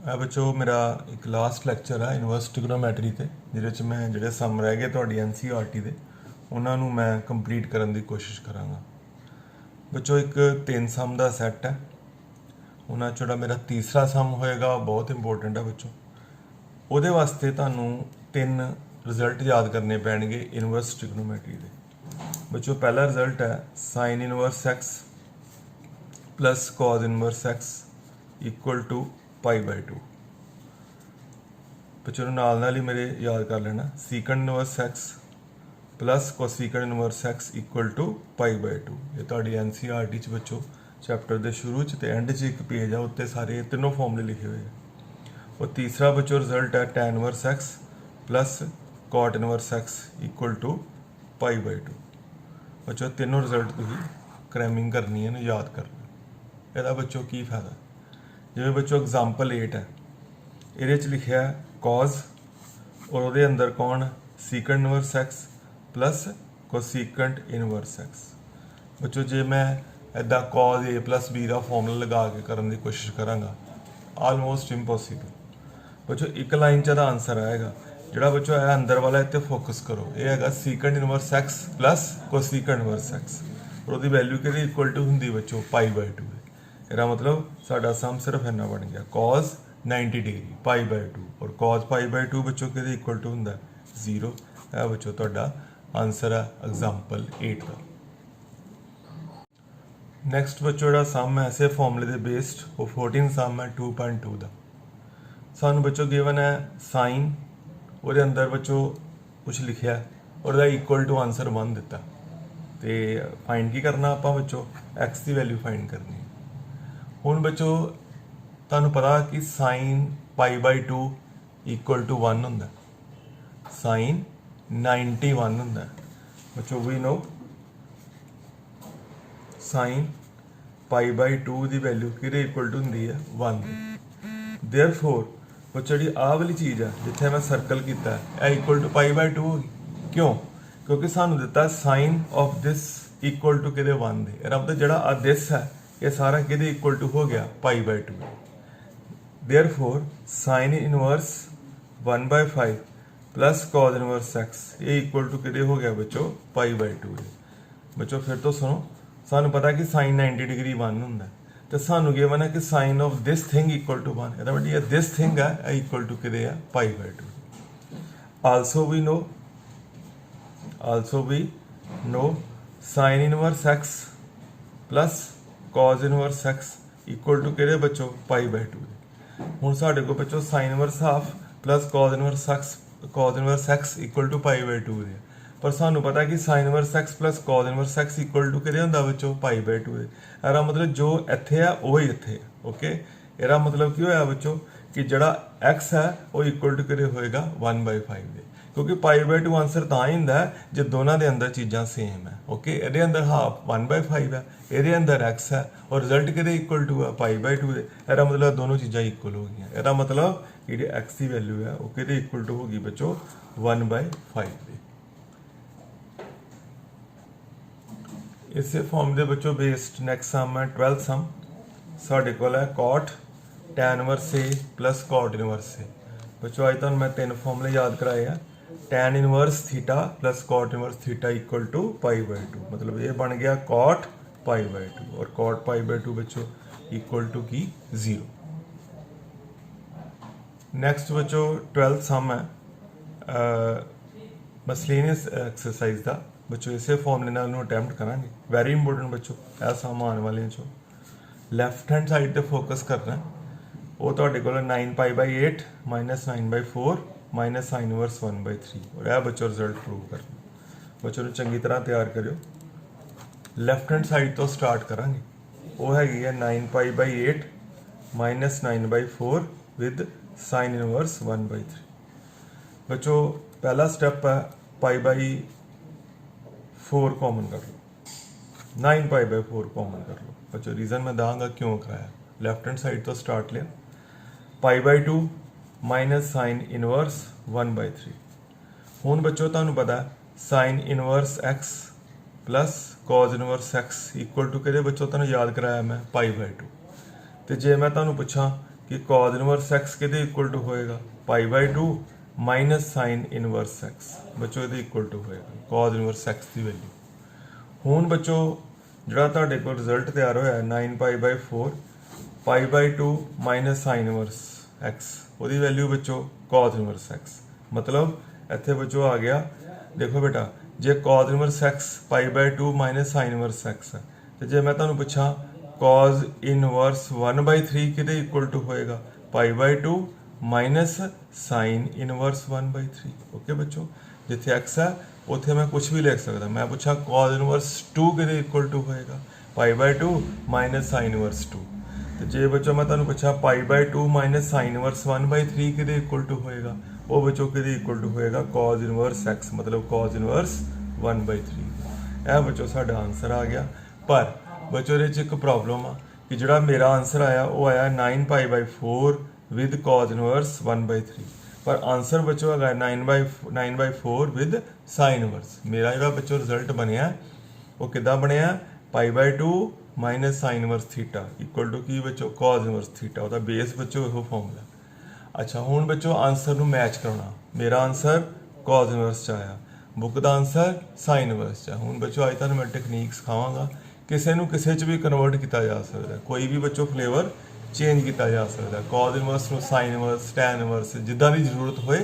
बच्चों मेरा एक लास्ट लैक्चर है इनवर्स ट्रिग्नोमैट्री ते जिहदे मैं जिहड़े सम रह गए तुहाडी NCERT दे उन्हां नूं मैं कंप्लीट करन दी कोशिश करांगा। बच्चों एक 3 सम दा सैट है, उन्हां चों जिहड़ा मेरा तीसरा सम होएगा बहुत इंपोर्टेंट है बच्चों। उहदे वास्ते तुहानूं 3 रिजल्ट याद करने पैणगे इनवर्स ट्रिग्नोमैट्री दे। बच्चों पहला रिजल्ट है sine inverse x plus cos inverse x equal to π/2। बच्चों नाल ही मेरे याद कर लेना secant inverse x plus cosecant inverse x equal to π/2। ये तुहाडी NCERT च बच्चों चैप्टर के शुरू ते एंड च एक पेज है, उत्ते सारे तीनों फॉर्मूले लिखे हुए हैं। और तीसरा बच्चों रिजल्ट है tan inverse x plus cot inverse x equal to π/2। बच्चों तीनों रिजल्ट तुसीं क्रैमिंग करनी है, याद करना। ਇਹਦਾ बच्चों की फायदा जिवें बच्चों एग्जाम्पल 8 है, ये लिखा है कॉज और वो अंदर कौन secant inverse x plus cosecant inverse x. बच्चों जे मैं इदा कॉज A प्लस B का फॉर्मूला लगा के करने की कोशिश कराँगा आलमोस्ट इम्पॉसिबल। बच्चों एक लाइन च आंसर आएगा जोड़ा बच्चों है अंदर वाला इतने फोकस करो, ये है secant inverse x plus cosecant inverse x और वो वैल्यू कि इक्वल टू होंगी बच्चों π/2। इसका मतलब साडा सम सिर्फ इन्ना बन गया कॉज 90 डिग्री π/2 और कॉज π/2 बच्चों के इक्वल टू होंगे 0। यह बच्चों तुहाडा आंसर है एग्जाम्पल 8 का। नैक्सट बच्चों जो सम है इसे फॉर्मूले के बेस्ड वो 14 सम है 2.2 का। सानू बच्चों गिवन है साइन और अंदर बच्चों कुछ लिखा और इक्वल टू आंसर 1 दिता, तो फाइंड की करना आप बच्चों एक्स की वैल्यू फाइंड करनी। हुण बच्चों तुहानूं पता कि साइन π/2 इक्वल टू 1 हुंदा, साइन 91 हुंदा। बच्चों वी नो साइन π/2 की वैल्यू कि इक्वल टू हुंदी है 1। देयरफॉर बच्चों जी आह वाली चीज़ है जिथे मैं सर्कल किया है इक्वल टू π/2 होगी। क्यों? क्योंकि सानू दिता sine of this equal to कि 1 दे, मतलब जोड़ा दिस है ये सारा कि इक्वल टू हो गया π/2। Therefore sine inverse 1/5 plus cos inverse x ये इक्वल टू कि हो गया बच्चों π/2। बच्चों फिर तो सुनो, सानू पता कि साइन 90 डिग्री 1 होंगे, तो सानू गिवन है कि sine of this thing equal to 1, मतलब ये दिस थिंग है इक्वल टू कि π/2। Also we know sine inverse x plus cos inverse x equal to कि बच्चों π/2। हुण साडे को बच्चों sine inverse half plus cos inverse x equal to π/2 है, पर सानू पता है कि sine inverse x plus cos inverse x equal to कि होंदा बच्चों π/2। इसका मतलब जो इत्थे है वो ही इत्थे है। ओके, इसका मतलब की होया बच्चों कि जोड़ा एक्स है वो इक्वल टू कि होएगा 1/5 दे, क्योंकि π/2 आंसर तां ही हुंदा है जो दोनों के अंदर चीज़ां सेम है। ओके, ये अंदर हाफ 1/5 है, ये अंदर एक्स है और रिजल्ट कि इक्वल टू है π/2 दे। इसका मतलब दोनों चीज़ां इक्वल हो गई। इसका मतलब कि एक्स की वैल्यू है वो कि इक्वल टू होगी बच्चों 1/5 दे। इसे फॉर्म के बच्चों बेस्ड नैक्सट सम है 12 सम। साढ़े को है cot tan inverse A plus cot inverse A। बच्चों अज तुहानूं मैं 3 फॉर्मूले याद कराए हैं। tan inverse theta plus cot inverse theta equal to π/2, मतलब ये बन गया कॉट π/2 और कॉट π/2 बच्चों इक्वल टू की 0। नैक्सट बच्चों 12 सम है मसलिनियस एक्सरसाइज का। बच्चों इसे फॉर्मूले नाल अटैम्प्ट करांगे, वैरी इंपोर्टेंट बच्चों। यह सम आने वाले चो लैफ्ट हैंड साइड पर फोकस करना है। वो तो 9π/8 माइनस 9/4 माइनस साइन इनवर्स 1/3 और यह बच्चों रिजल्ट प्रूव करना। बच्चों ने चंगी तरह तैयार करो। लैफ्ट हैंड साइड तो स्टार्ट करांगे, वो हैगी है 9π/8 माइनस 9/4 विद साइन इनवर्स 1/3। बच्चों पहला स्टेप है π/4 कॉमन कर लो, 9π/4 कॉमन कर लो। बच्चों रीज़न मैं दाँगा क्यों कराया। लैफ्ट हैंड साइड तो स्टार्ट लिया, π/2 माइनस साइन इनवर्स 1/3। हुण बच्चों तुहानूं पता sine inverse x plus cos inverse x equal to कि बच्चों तुहानूं याद कराया मैं π/2। तो जे मैं तुहानूं पुछां कि cos इनवर्स x किहदे इक्वल टू होएगा π/2 माइनस साइन इनवर्स x बच्चों ਇਹਦੇ इक्वल टू होएगा cos इनवर्स x की वैल्यू। ਹੁਣ ਬੱਚੋ ਜਿਹੜਾ ਤੁਹਾਡੇ ਕੋਲ ਰਿਜ਼ਲਟ ਤਿਆਰ ਹੋਇਆ 9π/4 π/2 ਮਾਈਨਸ ਸਾइन ਇਨਵਰਸ x ਉਹਦੀ ਵੈਲਿਊ ਬੱਚੋ cos ਇਨਵਰਸ x मतलब ਇੱਥੇ ਬੱਚੋ ਆ ਗਿਆ ਦੇਖੋ ਬੇਟਾ ਜੇ cos inverse x π/2 minus sine inverse x ਹੈ ਤੇ ਜੇ ਮੈਂ ਤੁਹਾਨੂੰ ਪੁੱਛਾਂ cos ਇਨਵਰਸ 1/3 ਕਿਹਦੇ ਇਕੁਅਲ ਟੂ ਹੋਏਗਾ π/2 ਮਾਈਨਸ ਸਾइन ਇਨਵਰਸ 1/3 ਓਕੇ ਬੱਚੋ ਜਿੱਥੇ x ਹੈ ਉੱਥੇ ਮੈਂ ਕੁਝ ਵੀ ਲਿਖ ਸਕਦਾ ਮੈਂ ਪੁੱਛਾਂ cos ਇਨਵਰਸ 2 ਕਿਹਦੇ ਇਕੁਅਲ ਟੂ ਹੋਏਗਾ π/2 ਮਾਈਨਸ ਸਾइन ਇਨਵਰਸ 2 ਤੇ ਜੇ ਬੱਚੋ ਮੈਂ ਤੁਹਾਨੂੰ ਪੁੱਛਾਂ π/2 ਮਾਈਨਸ ਸਾइन ਇਨਵਰਸ 1/3 ਕਿਹਦੇ ਇਕੁਅਲ ਟੂ ਹੋਏਗਾ ਉਹ ਬੱਚੋ ਕਿਹਦੇ ਇਕੁਅਲ ਟੂ ਹੋਏਗਾ cos ਇਨਵਰਸ x मतलब cos ਇਨਵਰਸ 1/3 ਇਹ ਬੱਚੋ ਸਾਡਾ ਆਨਸਰ ਆ ਗਿਆ ਪਰ ਬੱਚੋ ਇਹਦੇ 'ਚ ਇੱਕ ਪ੍ਰੋਬਲਮ ਆ ਕਿ ਜਿਹੜਾ ਮੇਰਾ ਆਨਸਰ ਆਇਆ ਉਹ ਆਇਆ 9π/4 ਵਿਦ cos ਇਨਵਰਸ 1/3 ਪਰ ਆਨਸਰ ਬੱਚੋ ਹੈਗਾ 9/4 ਵਿਦ ਸਾइन ਇਨਵਰਸ ਮੇਰਾ ਜਿਹੜਾ ਬੱਚੋ ਰਿਜ਼ਲਟ ਬਣਿਆ ਉਹ ਕਿੱਦਾਂ ਬਣਿਆ π/2 minus sine inverse theta equal to ਕੀ ਬੱਚੋ cos ਇਨਵਰਸ ਥੀਟਾ ਉਹਦਾ ਬੇਸ ਬੱਚੋ ਇਹੋ ਫਾਰਮੂਲਾ। अच्छा हुण बच्चों आंसर नूं मैच करना मेरा आंसर cos इनवर्स च आया बुक का आंसर साइन इनवर्स च हुण बच्चों अज तुहानूं मैं टेक्नीक सिखावांगा किसी नूं किसी च भी कन्वर्ट किया जा सकता है कोई भी बच्चों फ्लेवर चेंज किया जा सकता है cos इनवर्स नूं साइन इनवर्स tan इनवर्स जिद्दां दी जरूरत होए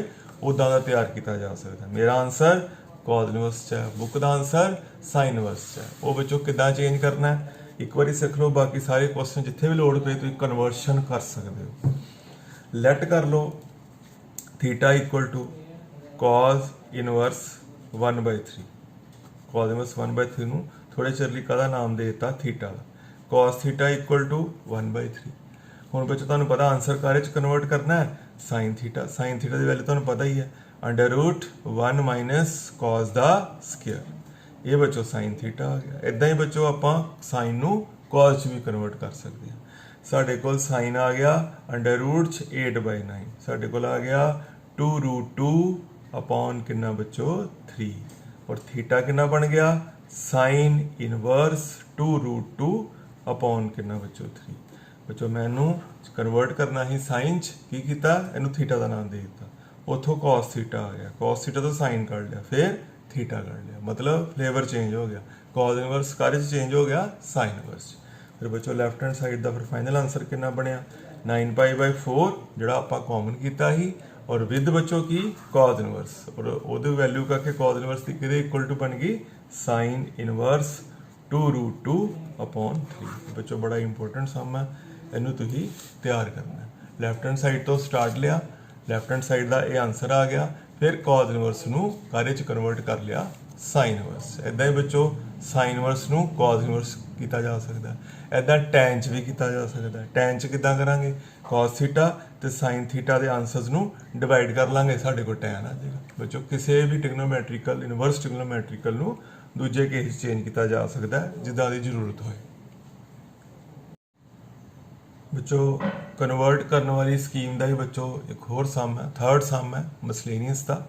उदां दा तैयार किया जा सकता है मेरा आंसर cos इनवर्स च है बुक का आंसर साइन इनवर्स च है वो बच्चों किद्दां चेंज करना है एक बार सीख लो बाकी सारे क्वेश्चन जिथे भी लोड़ पे तुसीं कन्वर्शन कर सकते हो। लेट कर लो theta equal to cos inverse 1/3 cos inverse 1/3 ਨੂੰ ਥੋੜੇ ਚਿਰ ਲਈ ਕਾਹਦਾ ਨਾਮ ਦੇ ਦਿੱਤਾ ਥੀਟਾ ਦਾ cos ਥੀਟਾ ਇਕੁਅਲ ਟੂ 1/3 ਹੁਣ ਬੱਚੋ ਤੁਹਾਨੂੰ ਪਤਾ ਆਨਸਰ ਕਾਰੇ ਚ ਕਨਵਰਟ ਕਰਨਾ ਹੈ sin ਥੀਟਾ ਦੀ ਵੈਲਿਊ ਤੁਹਾਨੂੰ ਪਤਾ ਹੀ ਹੈ √1 ਮਾਈਨਸ cos ਦਾ ਸਕੁਅਰ ਇਹ ਬੱਚੋ sin ਥੀਟਾ ਆ ਗਿਆ ਇਦਾਂ ਹੀ ਬੱਚੋ ਆਪਾਂ sin ਨੂੰ cos ਚ ਵੀ ਕਨਵਰਟ ਕਰ ਸਕਦੇ ਹਾਂ ਸਾਡੇ ਕੋਲ sin ਆ ਗਿਆ √8/9 ਸਾਡੇ ਕੋਲ ਆ ਗਿਆ 2√2 अपॉन कितना बच्चों 3 और थीटा कितना बन गया sin इनवर्स 2√2 अपॉन कितना बच्चों 3 बच्चों मैनू कन्वर्ट करना ही साइन च की किया इनू थीटा का नाम दे दिता उतों cos थीटा आ गया cos थीटा तो साइन कर लिया फिर थीटा कर लिया मतलब फ्लेवर चेंज हो गया cos इनवर्स कार चेंज हो गया sin इनवर्स फिर बच्चों लैफ्ट हैंड साइड का फिर फाइनल आंसर कितना बनया 9π/4 जोड़ा आप कॉमन किया ही और विद बच्चों की cos इनवर्स और वो वैल्यू करके cos इनवर्स की किहदे इक्वल टू बन गई sin इनवर्स 2√2 अपॉन 3 बच्चों बड़ा इंपॉर्टेंट सम है इनू तुसीं तैयार करना है लैफ्ट हैंड साइड तो स्टार्ट लिया लैफ्ट हैंड साइड का ये आंसर आ गया फिर cos इनवर्स नू कारे च कन्वर्ट कर लिया sin इनवर्स इदां ही बच्चों sin इनवर्स नू cos इनवर्स किया जा सकता है इदां tan च भी किया जा सकता है tan च किदां करांगे cos थीटा ते sin थीटा के आंसर्स नू डिवाइड कर लांगे साडे कोल tan आ जाएगा बच्चों किसी भी ट्रिग्नोमैट्रिकल इनवर्स ट्रिग्नोमैट्रिकल नू दूजे केस चेंज किया जा सकता है जिद्दां दी जरूरत होए बच्चों कन्वर्ट करने वाली स्कीम का ही बच्चों एक होर सम है थर्ड सम है मिसलेनियस का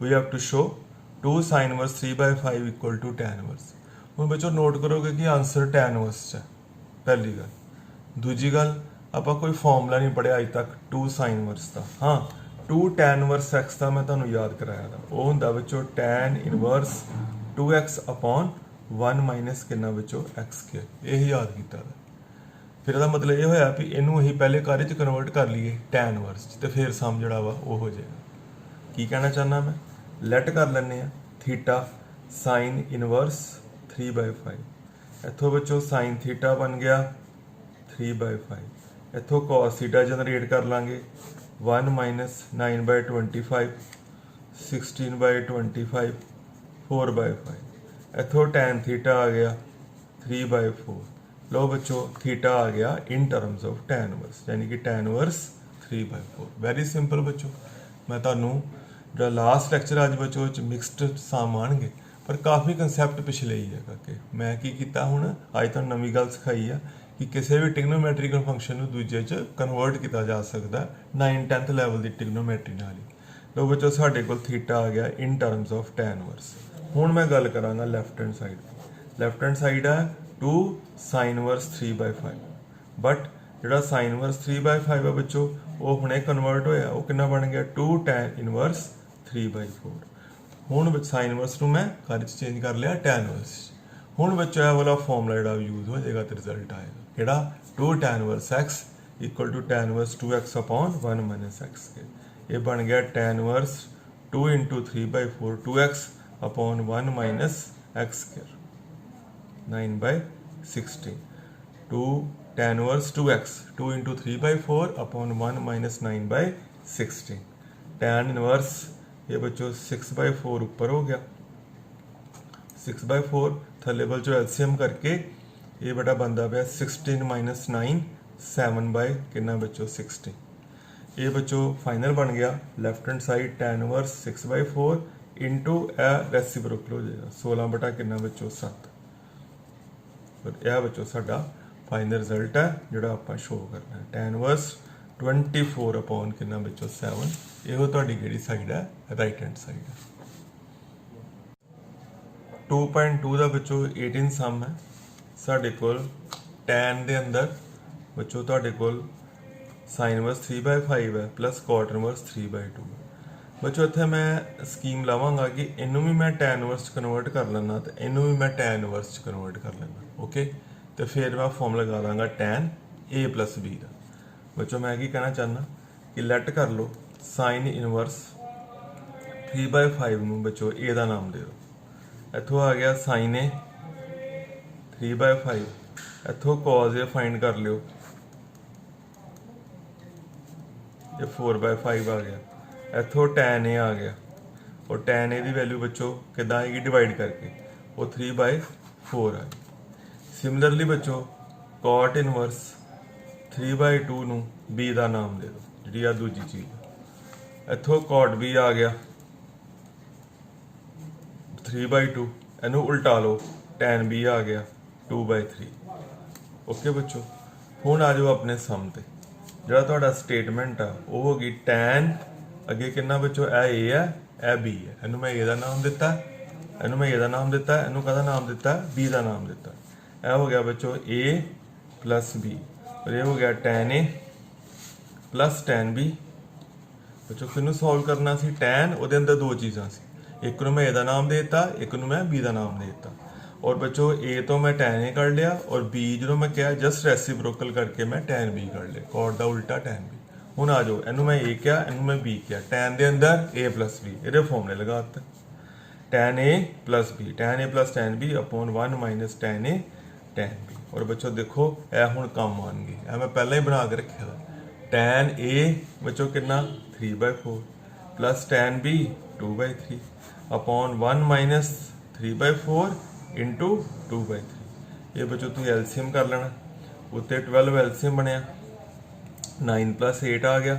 we have to show 2 sin inverse 3/5 equal to tan inverse हुण बच्चों नोट करोगे कि आंसर tan इनवर्स च है पहली गल दूजी गल ਆਪਾਂ कोई फॉर्मूला नहीं पढ़िया अज तक 2 sin इनवर्स का हाँ 2 tan इनवर्स x का मैं तुहानूं याद कराया था वो हुंदा बच्चों tan inverse 2x upon 1 minus कितना बच्चों x स्क्वायर यही याद किया फिर ਇਹਦਾ मतलब ये होया भी ਇਹਨੂੰ ਅਸੀਂ ਪਹਿਲੇ ਕਾਰੇ ਚ ਕਨਵਰਟ ਕਰ ਲਈਏ tan इनवर्स ਤੇ ਫਿਰ ਸਮ ਜਿਹੜਾ ਵਾ ਉਹ ਹੋ ਜਾਏਗਾ ਕੀ ਕਹਿਣਾ ਚਾਹਨਾ ਮੈਂ ਲੈਟ ਕਰ ਲੈਣੇ ਆ ਥੀਟਾ sin इनवर्स 3/5 ਇੱਥੋਂ ਬੱਚੋਂ sin ਥੀਟਾ ਬਣ ਗਿਆ 3/5 इतों cos थीटा जनरेट कर लांगे 1 माइनस 9/25 16/25 4/5 इतों tan थीटा आ गया 3/4 लो बच्चों थीटा आ गया in terms of tan inverse यानी कि tan इनवर्स 3/4 वेरी सिंपल बच्चों मैं तुहानूं जो लास्ट लैक्चर अज बच्चों मिक्सड सम आउणगे पर काफ़ी कंसैप्ट पिछले ही है करके मैं की कीता हुण अज तुहानूं नवीं गल सिखाई है कि किसी भी ट्रिग्नोमैट्रिकल फंक्शन को दूजे च कन्वर्ट किया जा सकता 9-10th लैवल की ट्रिग्नोमैट्री नाल ही लो बच्चों साडे कोल थीटा आ गया in terms of tan inverse हुण मैं गल करांगा लैफ्ट हैंड साइड है 2 sin इनवर्स 3/5 बट ਜਿਹੜਾ ਸਾइन इनवर्स 3/5 है बच्चों वो हुणे कन्वर्ट होया वो कितना बन गया 2 tan इनवर्स 3/4। ਹੁਣ साइन इनवर्स ਨੂੰ मैं घर च चेंज कर लिया tan इनवर्स। ਹੁਣ बच्चों ਇਹ वाला फॉर्मूला ਜਿਹੜਾ यूज हो जाएगा तो रिजल्ट आएगा ਕਿਹੜਾ 2 tan inverse x equal to tan inverse 2x upon 1 minus x के ये बन गया tan inverse 2 into 3/4 2x upon 1 minus x square 9/16 2 tan inverse 2x 2 into 3/4 upon 1 minus 9/16 tan inverse ये बच्चों 6/4 ऊपर हो गया 6/4 थले बच्चों एलसीएम करके ये बेटा बनता पाया 16 माइनस 9 7 कितना बच्चों 16 ये बच्चों फाइनल बन गया left hand side tan inverse 6/4 into reciprocal हो जाएगा 16 बटा कितना बच्चों 7 और यह बच्चों साडा फाइनल रिजल्ट है जोड़ा आप शो करना है tan इनवर्स 24 अपॉन कितना बच्चों 7 ਇਹੋ ਤੁਹਾਡੀ ਕਿਹੜੀ ਸਾਈਡ ਹੈ ਰਾਈਟ ਹੈਂਡ ਸਾਈਡ ਹੈ 2.2 ਦਾ ਬੱਚੋ 18 ਸਮ ਹੈ ਸਾਡੇ ਕੋਲ tan ਦੇ ਅੰਦਰ ਬੱਚੋ ਤੁਹਾਡੇ ਕੋਲ sin ਇਨਵਰਸ 3/5 ਹੈ ਪਲੱਸ cot ਇਨਵਰਸ 3/2 ਬੱਚੋ ਇੱਥੇ ਮੈਂ ਸਕੀਮ ਲਾਵਾਂਗਾ ਕਿ ਇਹਨੂੰ ਵੀ ਮੈਂ tan ਇਨਵਰਸ ਚ ਕਨਵਰਟ ਕਰ ਲੈਣਾ ਤੇ ਇਹਨੂੰ ਵੀ ਮੈਂ tan ਇਨਵਰਸ ਚ ਕਨਵਰਟ ਕਰ ਲੈਣਾ ਓਕੇ ਤੇ ਫਿਰ ਮੈਂ ਫਾਰਮੂਲਾ ਲਗਾ ਦਾਂਗਾ tan a + b ਦਾ ਬੱਚੋ ਮੈਂ ਕੀ ਕਹਿਣਾ ਚਾਹੁੰਦਾ ਕਿ ਲੈਟ ਕਰ ਲਓ साइन इनवर्स 3/5 ਨੂੰ ਬੱਚੋ a ਦਾ ਨਾਮ ਦੇ ਦਿਓ ਇੱਥੋਂ ਆ ਗਿਆ sin a 3/5 ਇੱਥੋਂ cos a ਫਾਈਂਡ ਕਰ ਲਿਓ ਇਹ 4/5 ਆ ਗਿਆ ਇੱਥੋਂ tan a ਆ ਗਿਆ और tan a ਦੀ ਵੈਲਿਊ ਬੱਚੋ ਕਿਦਾਂ ਆਏਗੀ ਡਿਵਾਈਡ ਕਰਕੇ ਉਹ 3/4 ਆ ਗਈ ਸਿਮਿਲਰਲੀ ਬੱਚੋ cot ਇਨਵਰਸ 3/2 ਨੂੰ b ਦਾ ਨਾਮ ਦੇ ਦਿਓ ਜਿਹੜੀ ਆ ਦੂਜੀ ਚੀਜ਼ ਇੱਥੋਂ cot b ਆ ਗਿਆ 3/2 ਇਹਨੂੰ ਉਲਟਾ ਲਓ tan b ਆ ਗਿਆ 2/3 ਓਕੇ ਬੱਚੋ ਹੁਣ ਆ ਜਾਓ ਆਪਣੇ ਸਮ ਤੇ ਜਿਹੜਾ ਤੁਹਾਡਾ ਸਟੇਟਮੈਂਟ ਆ ਉਹ ਹੋ ਗਈ tan ਅੱਗੇ ਕਿੰਨਾ ਬੱਚੋ ਇਹ a ਹੈ ਇਹ b ਹੈ ਇਹਨੂੰ ਮੈਂ a ਦਾ ਨਾਮ ਦਿੱਤਾ ਇਹਨੂੰ ਮੈਂ a ਦਾ ਨਾਮ ਦਿੱਤਾ ਇਹਨੂੰ ਕਾਹਦਾ ਨਾਮ ਦਿੱਤਾ b ਦਾ ਨਾਮ ਦਿੱਤਾ ਇਹ ਹੋ ਗਿਆ ਬੱਚੋ a + b और ये हो गया tan a + tan b ਬੱਚੋ ਕਿਹਨੂੰ ਸੋਲਵ ਕਰਨਾ ਸੀ tan ਉਹਦੇ ਅੰਦਰ ਦੋ ਚੀਜ਼ਾਂ ਸੀ ਇੱਕ ਨੂੰ ਮੈਂ a ਦਾ ਨਾਮ ਦੇ ਦਿੱਤਾ ਇੱਕ ਨੂੰ ਮੈਂ b ਦਾ ਨਾਮ ਦੇ ਦਿੱਤਾ और ਬੱਚੋ a ਤੋਂ ਮੈਂ tan a ਕੱਢ ਲਿਆ और b ਜਦੋਂ ਮੈਂ ਕਿਹਾ ਜਸਟ ਰੈਸਿਪਰੋਕਲ ਕਰਕੇ ਮੈਂ tan b ਕੱਢ ਲਿਆ cot ਦਾ ਉਲਟਾ tan b ਹੁਣ ਆ ਜਾਓ ਇਹਨੂੰ ਮੈਂ a ਕਿਹਾ ਇਹਨੂੰ ਮੈਂ b ਕਿਹਾ tan ਦੇ ਅੰਦਰ a + b ਇਹਦੇ ਫਾਰਮੂਲੇ ਲਗਾ ਦਿੱਤੇ tan a + b tan a + tan b upon 1 minus tan a tan b और ਬੱਚੋ ਦੇਖੋ ਇਹ ਹੁਣ ਕੰਮ ਆਣਗੇ ਇਹ ਮੈਂ ਪਹਿਲਾਂ ਹੀ ਬਣਾ ਕੇ ਰੱਖਿਆ tan a ਬੱਚੋ ਕਿੰਨਾ 3/4 plus tan b 2/3 upon 1 minus 3/4 into 2/3 ये बच्चों तुम एलसीएम कर लेना उत्ते 12 एलसीएम बनया 9 + 8 आ गया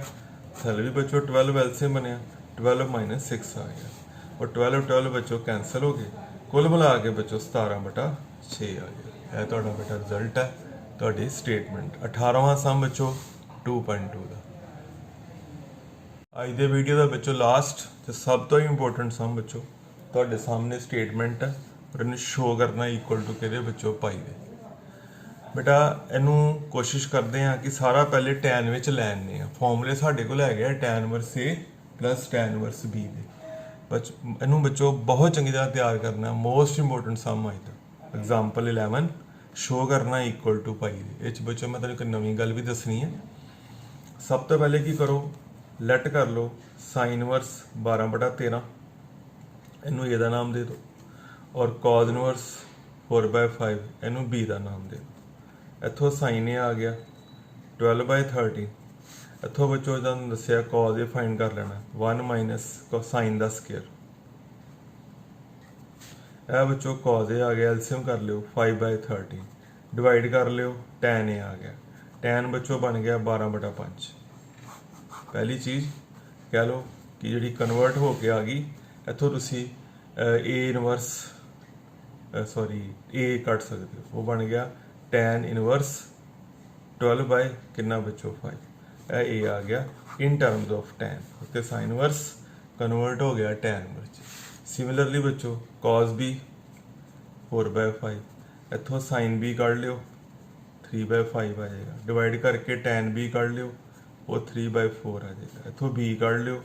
थले भी बच्चों 12 एलसीएम बनया 12 - 6 आ गया और 12 बच्चों कैंसल हो गए कुल मिला के बच्चों 17/6 आ गया यह तुहाडा बेटा रिजल्ट है तुहाडी स्टेटमेंट 18वां सम बच्चों 2.2 ਦਾ ਅੱਜ ਦੇ ਵੀਡੀਓ ਦਾ ਬੱਚੋ ਲਾਸਟ ਤੇ ਸਭ ਤੋਂ ਇੰਪੋਰਟੈਂਟ ਸਮ ਬੱਚੋ ਤੁਹਾਡੇ ਸਾਹਮਣੇ ਸਟੇਟਮੈਂਟ ਹੈ ਔਰ ਇਹਨੂੰ ਸ਼ੋ ਕਰਨਾ ਇਕੁਅਲ ਟੂ ਕਿਹਦੇ ਬੱਚੋ ਪਾਈ ਦੇ ਬੇਟਾ ਇਹਨੂੰ ਕੋਸ਼ਿਸ਼ ਕਰਦੇ ਆ ਕਿ ਸਾਰਾ ਪਹਿਲੇ tan ਵਿੱਚ ਲੈ ਆਨੇ ਆ ਫਾਰਮੂਲੇ ਸਾਡੇ ਕੋਲ ਹੈਗੇ ਆ tan inverse a + tan inverse b ਦੇ ਇਹਨੂੰ ਬੱਚੋ ਬਹੁਤ ਚੰਗੀ ਤਰ੍ਹਾਂ ਤਿਆਰ ਕਰਨਾ ਮੋਸਟ ਇੰਪੋਰਟੈਂਟ ਸਮ ਅੱਜ ਦਾ ਐਗਜ਼ਾਮਪਲ 11 ਸ਼ੋ ਕਰਨਾ ਇਕੁਅਲ ਟੂ ਪਾਈ ਦੇ ਇਹ 'ਚ ਬੱਚੋ ਮੈਂ ਤੁਹਾਨੂੰ ਇੱਕ ਨਵੀਂ ਗੱਲ ਵੀ ਦੱਸਣੀ ਹੈ ਸਭ ਤੋਂ ਪਹਿਲੇ ਕੀ ਕਰੋ ਲੈਟ ਕਰ ਲਓ sin ਇਨਵਰਸ 12/13 ਇਹਨੂੰ a ਦਾ ਨਾਮ ਦੇ ਦਿਓ ਔਰ cos ਇਨਵਰਸ 4/5 ਇਹਨੂੰ b ਦਾ ਨਾਮ ਦੇ ਦਿਓ ਇੱਥੋਂ sin a ਆ ਗਿਆ 12/13 ਇੱਥੋਂ ਬੱਚੋ ਤੁਹਾਨੂੰ ਦੱਸਿਆ cos a ਫਾਈਂਡ ਕਰ ਲੈਣਾ 1 ਮਾਈਨਸ sin ਦਾ ਸਕੁਅਰ ਇਹ ਬੱਚੋ cos a ਆ ਗਿਆ ਐਲਸੀਐਮ ਕਰ ਲਿਓ 5/13 ਡਿਵਾਈਡ ਕਰ ਲਿਓ tan a ਆ ਗਿਆ tan ਬੱਚੋ ਬਣ ਗਿਆ 12/5 ਪਹਿਲੀ ਚੀਜ਼ ਕਹਿ ਲਓ ਕਿ ਜਿਹੜੀ ਕਨਵਰਟ ਹੋ ਕੇ ਆ ਗਈ ਇੱਥੋਂ ਤੁਸੀਂ a ਇਨਵਰਸ a ਕੱਢ ਸਕਦੇ ਹੋ ਉਹ ਬਣ ਗਿਆ tan ਇਨਵਰਸ 12 ਕਿੰਨਾ ਬੱਚੋ 5 ਇਹ a ਆ ਗਿਆ ਇਨ terms of tan okay sin inverse convert ਹੋ ਗਿਆ tan ਵਿੱਚ ਸਿਮਿਲਰਲੀ ਬੱਚੋ cos b 4/5 ਇੱਥੋਂ sin b ਕੱਢ ਲਿਓ 3/5 आ जाएगा। डिवाइड करके tan b कढ़ लियो, वो 3/4 आ जाएगा। इथों b कढ़ लियो,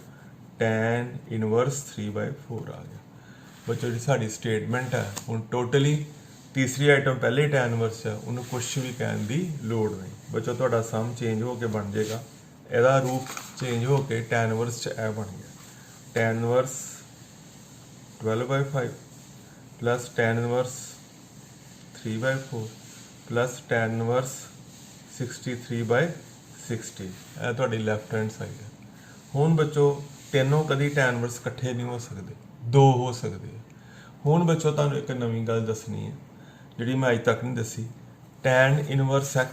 tan इनवर्स 3/4 आ गया। बच्चों जी साड़ी स्टेटमेंट है हूँ टोटली तीसरी आइटम पहले ही tan इनवर्स है, उन्होंने कुछ भी कहने की लोड़ नहीं। बच्चों तुहाडा सम चेंज होकर बन जाएगा, ਇਹਦਾ रूप चेंज होकर tan इनवर्स च ਇਹ बन गया। tan inverse 12/5 plus tan inverse 3/4 plus tan inverse 63/60 ਇਹ ਤੁਹਾਡੀ ਲੈਫਟ हैंड साइड है। ਹੁਣ बच्चों तीनों कभी tan इनवर्स इकट्ठे नहीं हो सकते, दो हो सकते हैं। ਹੁਣ बच्चों ਤੁਹਾਨੂੰ एक नवीं गल दसनी है जिहड़ी मैं अज तक नहीं दसी। tan inverse x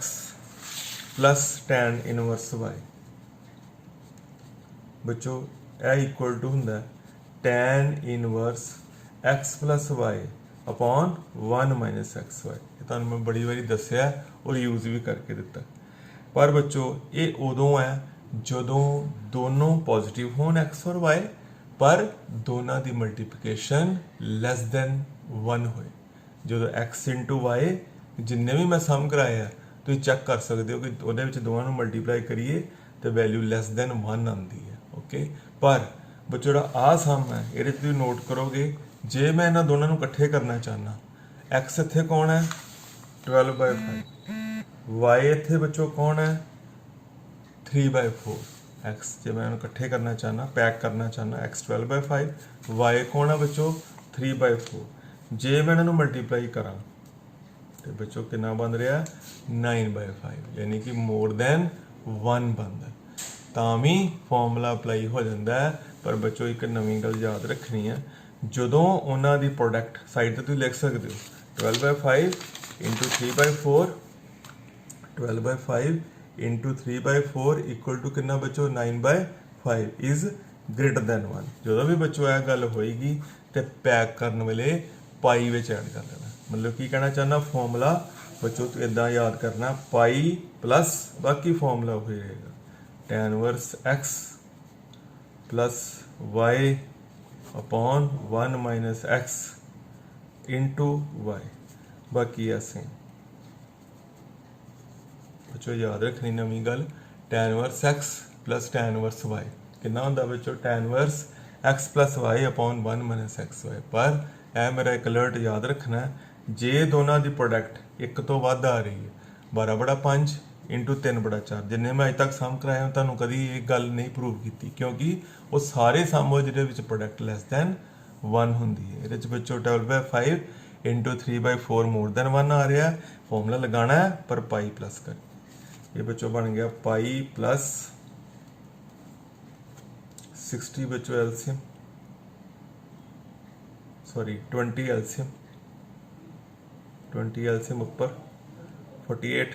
plus tan inverse y बच्चों यह इक्वल टू हुंदा tan inverse x plus y upon 1 minus x y. ये तुहानूं मैं बड़ी बारी दस्सिया और यूज़ भी करके दिता। पर बच्चों ये उदों है जदों दोनों पॉजिटिव होण x और y, पर दोनों की मल्टीप्लिकेशन लैस दैन 1 होए। जो x इंटू वाई जिन्ने भी मैं सम कराया तुसीं चैक कर सकते हो कि उहदे विच दोवां नूं मल्टीप्लाई करिए तो वैल्यू लैस दैन 1 आती है। ओके, पर बच्चों जो आ सम है ये तुसीं नोट करोगे, जे मैं इन्हां दोनों नूं इकट्ठे करना चाहना, x इत्थे कौन है 12/5, y इत्थे बच्चों कौन है 3/4। x जे मैं इन्हूं इकट्ठे करना चाहना, पैक करना चाहना, x 12/5, y कौन है बच्चों 3/4। जे मैं इन्हों मल्टीप्लाई करा तो बच्चों कितना बन रहा 9/5, यानी कि मोर दैन 1 बनता। तामी फॉर्मूला अप्लाई हो जाता है। पर बच्चों एक नवीं गल याद रखनी है, जदों उन्हों की प्रोडक्ट साइड तो लिख सकते हो 12/5 इंटू 3/4, 12/5 इंटू 3/4 इक्वल टू कितना बच्चों 9/5 इज़ ग्रेटर दैन 1। जो भी बच्चों यह गल होएगी तो पैक करने वाले पाई में ऐड कर लेना। मतलब की कहना चाहना फॉर्मूला बच्चों तो इदा याद करना पाई प्लस बाकी फॉर्मूला हो रहेगा tan inverse x plus y upon 1 minus x into y, बाकी ऐसे बच्चों याद रखनी नवीं गल tan inverse x plus tan inverse y कितना होंदा बच्चों tan inverse x plus y upon 1 minus x y. पर यह मेरा एक अलर्ट याद रखना है, जे दोनों की प्रोडक्ट एक तो वध आ रही है 12/5 इंटू 3/4, जिन्हें मैं अज तक सम कराया तुहानूं कभी ये गल नहीं प्रूव की, क्योंकि वो सारे सम हो जिहदे प्रोडक्ट लैस दैन 1 होंदी है। ये बच्चों 12/5 इंटू 3/4 मोर दैन 1 आ रहा है। फॉर्मूला लगाना है पर पाई प्लस कर, ये बच्चों बन गया पाई प्लस 60 बच्चों एलसीएम, सॉरी 20 एलसीएम, 20 एलसीएम ऊपर 48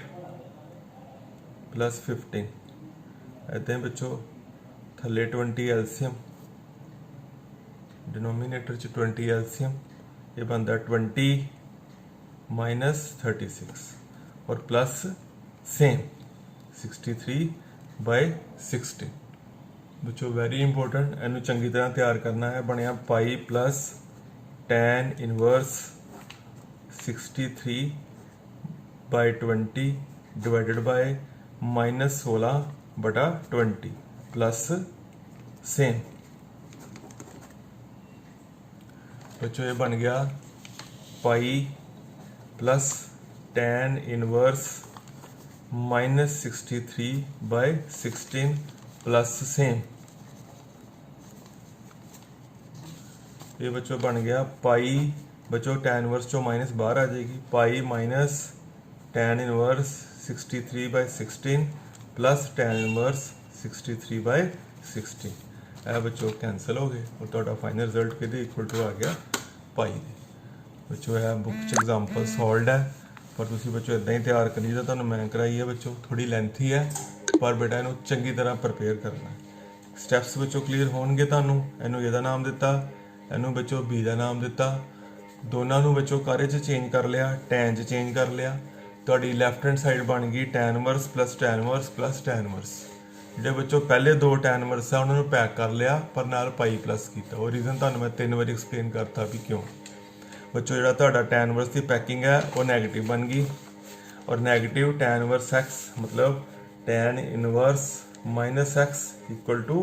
प्लस 15 ऐसे बच्चों थले 20 एलसीएम, डिनोमीनेटर च 20 एलसीएम, ये बनता 20 माइनस 36 और प्लस सेम 63/16। बच्चों वेरी इंपॉर्टेंट, इनू चंगी तरह तैयार करना है। बनया pi plus tan inverse 63/20 divided by -16/20 plus same. बच्चों ये बन गया pi plus tan inverse -63/16 plus same. ये बच्चों बन गया पाई, बच्चों tan इनवर्स चो माइनस बाहर आ जाएगी, pi minus tan inverse 63/16 plus tan inverse 63/16। यह बच्चों कैंसल हो गए और तुहाडा फाइनल रिजल्ट कि इक्वल टू आ गया पाई। बच्चों यह बुक च एग्जाम्पल सॉल्व है, पर तुसीं बच्चों इदा ही तैयार करी जो तुहानूं मैं कराई है। बच्चों थोड़ी लेंथी है, पर बेटा इनू चंगी तरह प्रिपेयर करना है। स्टैप्स बच्चों क्लीयर होणगे तुहानूं। इनू ਇਹਦਾ नाम दिता, इनू बच्चों बी का नाम दिता, दोनों बच्चों कारे च चेंज कर लिया, tan च चेंज कर लिया। तुहाडी लैफ्ट हैंड साइड बन गई tan inverse plus tan inverse plus tan inverse. ਜਿਹੜੇ बच्चों पहले 2 tan इनवर्स है उन्होंने पैक कर लिया, पर नाल पाई प्लस किया। और रीजन तुहानूं मैं 3 बार एक्सप्लेन करता भी क्यों। बच्चों जो tan इनवर्स की पैकिंग है वो नैगेटिव बन गई, और नैगेटिव tan इनवर्स x मतलब tan inverse minus x equal to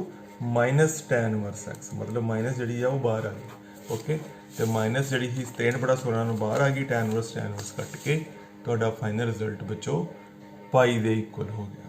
minus tan inverse x मतलब माइनस जी है वो बाहर आ गई। ओके तो माइनस जी 63/16 ਨੂੰ ਬਾਹਰ ਆ ਗਈ tan इनवर्स कट के तो फाइनल रिजल्ट बच्चों पाई दे इक्वल हो गया।